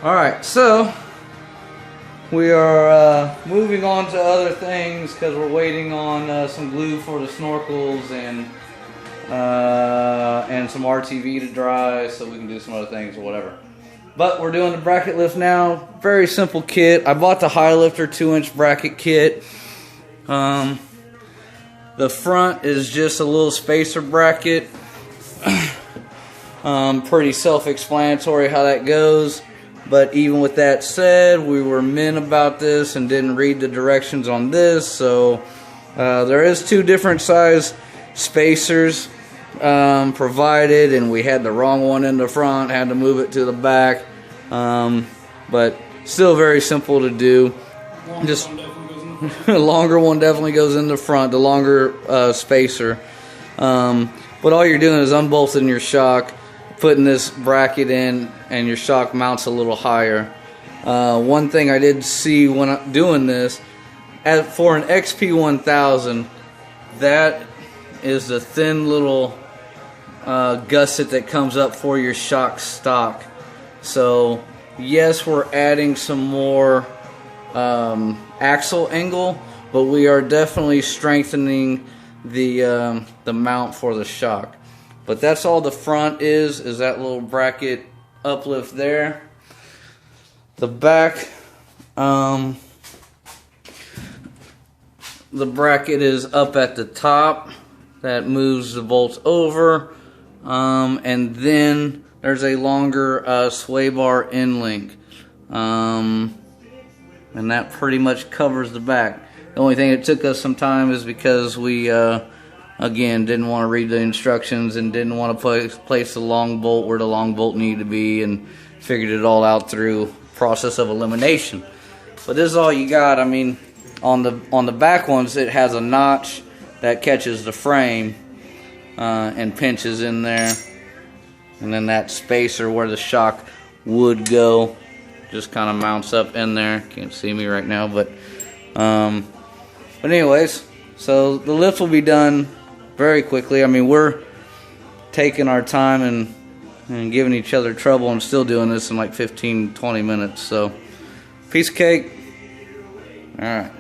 Alright, so we are moving on to other things because we're waiting on some glue for the snorkels and some RTV to dry so we can do some other things or whatever. But we're doing the bracket lift now. Very simple kit. I bought the High Lifter 2-inch bracket kit. The front is just a little spacer bracket. Pretty self-explanatory how that goes. But even with that said, we were men about this and didn't read the directions on this. So there is 2 different size spacers provided, and we had the wrong one in the front, had to move it to the back. But still very simple to do. Just the longer one definitely goes in the front, the longer spacer. But all you're doing is unbolting your shock, putting this bracket in, and your shock mounts a little higher. One thing I did see when I'm doing this, for an XP1000, that is the thin little gusset that comes up for your shock stock. So yes, we're adding some more axle angle, but we are definitely strengthening the mount for the shock. But that's all the front is that little bracket uplift there. The back, the bracket is up at the top. That moves the bolts over. And then there's a longer sway bar end link. And that pretty much covers the back. The only thing that took us some time is because we again didn't want to read the instructions and didn't want to place the long bolt where the long bolt needed to be, and figured it all out through process of elimination. But this is all you got. I mean, on the back ones, it has a notch that catches the frame and pinches in there, and then that spacer where the shock would go just kind of mounts up in there. Can't see me right now, but anyways, so the lift will be done very quickly. I mean, we're taking our time and giving each other trouble and still doing this in like 15-20 minutes. So piece of cake. All right.